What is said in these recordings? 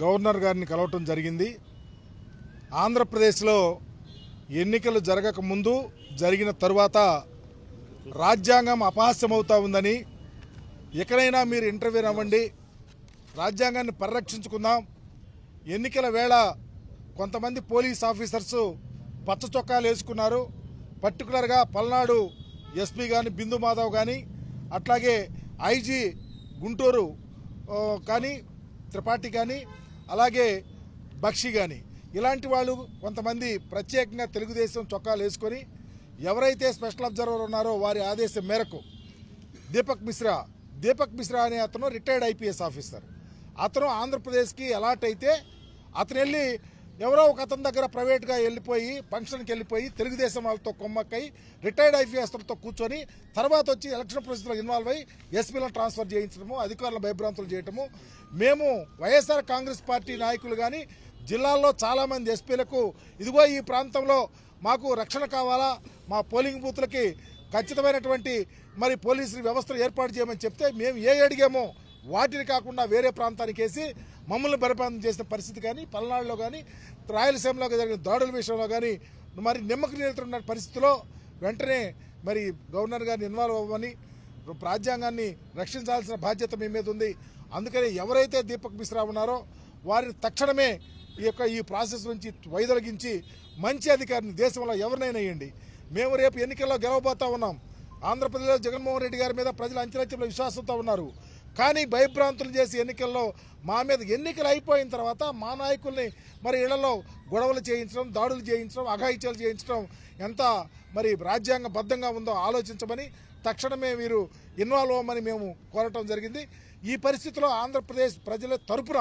Governor గారిని కలవటం జరిగింది. ఆంధ్రప్రదేశ్లో ఎన్నికలు జరగక ముందు జరిగిన తరువాత రాజ్యాంగం అపహాస్యమవుతా ఉందని, ఎక్కడైనా మీరు ఇంటర్వ్యూ అవ్వండి, రాజ్యాంగాన్ని పరిరక్షించుకుందాం. ఎన్నికల వేళ కొంతమంది పోలీస్ ఆఫీసర్స్ పచ్చ చొక్కాలు వేసుకున్నారు. పర్టికులర్గా పల్నాడు ఎస్పీ కానీ బిందు మాధవ్ కానీ, అట్లాగే ఐజీ గుంటూరు కానీ త్రిపాఠి కానీ, అలాగే బక్షి కానీ, ఇలాంటి వాళ్ళు కొంతమంది ప్రత్యేకంగా తెలుగుదేశం చొక్కాలు వేసుకొని ఎవరైతే స్పెషల్ అబ్జర్వర్ ఉన్నారో వారి ఆదేశం మేరకు దీపక్ మిశ్రా అనే అతను రిటైర్డ్ ఐపీఎస్ ఆఫీసర్. అతను ఆంధ్రప్రదేశ్కి అలాట్ అయితే అతను వెళ్ళి ఎవరో ఒక అతని దగ్గర ప్రైవేట్గా వెళ్ళిపోయి ఫంక్షన్కి వెళ్ళిపోయి తెలుగుదేశం వాళ్ళతో కొమ్మక్కై రిటైర్డ్ ఐపీఎస్లతో కూర్చొని తర్వాత వచ్చి ఎలక్షన్ ప్రాసెస్లో ఇన్వాల్వ్ అయ్యి ఎస్పీలను ట్రాన్స్ఫర్ చేయించడము, అధికారులను భయభ్రాంతులు చేయటము. మేము వైఎస్ఆర్ కాంగ్రెస్ పార్టీ నాయకులు కానీ జిల్లాల్లో చాలామంది ఎస్పీలకు ఇదిగో ఈ ప్రాంతంలో మాకు రక్షణ కావాలా, మా పోలింగ్ బూత్లకి ఖచ్చితమైనటువంటి మరి పోలీసు వ్యవస్థలు ఏర్పాటు చేయమని చెప్తే మేము అడిగామో వాటిని కాకుండా వేరే ప్రాంతానికి వేసి మమ్మల్ని బలపాతం చేసిన పరిస్థితి కానీ, పల్నాడులో కానీ రాయలసీమలో జరిగిన దాడుల విషయంలో కానీ మరి నిమ్మకు నీరుతున్న పరిస్థితిలో వెంటనే మరి గవర్నర్ గారిని ఇన్వాల్వ్ అవ్వమని, రాజ్యాంగాన్ని రక్షించాల్సిన బాధ్యత మీ మీద ఉంది. అందుకని ఎవరైతే దీపక్ మిశ్రా ఉన్నారో వారిని తక్షణమే ఈ ప్రాసెస్ నుంచి వైదొలగించి మంచి అధికారిని దేశంలో ఎవరినైనా వేయండి. మేము రేపు ఎన్నికల్లో గెలవబోతా ఉన్నాం. ఆంధ్రప్రదేశ్లో జగన్మోహన్ రెడ్డి గారి మీద ప్రజలు అంచెలంచెల విశ్వాసంతో ఉన్నారు. కానీ భయభ్రాంతులు చేసి ఎన్నికల్లో మా మీద ఎన్నికలు అయిపోయిన తర్వాత మా నాయకుల్ని మరి ఇళ్లలో గొడవలు చేయించడం, దాడులు చేయించడం, అఘాయిత్యాలు చేయించడం ఎంత మరి రాజ్యాంగబద్ధంగా ఉందో ఆలోచించమని తక్షణమే వీరు ఇన్వాల్వ్ అవ్వమని మేము కోరటం జరిగింది. ఈ పరిస్థితిలో ఆంధ్రప్రదేశ్ ప్రజల తరపున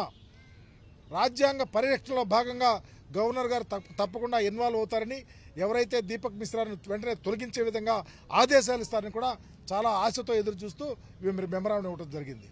రాజ్యాంగ పరిరక్షణలో భాగంగా గవర్నర్ గారు తప్పకుండా ఇన్వాల్వ్ అవుతారని, ఎవరైతే దీపక్ మిశ్రాను వెంటనే తొలగించే విధంగా ఆదేశాలు ఇస్తారని కూడా చాలా ఆశతో ఎదురు చూస్తూ మెమరాండం ఇవ్వడం జరిగింది.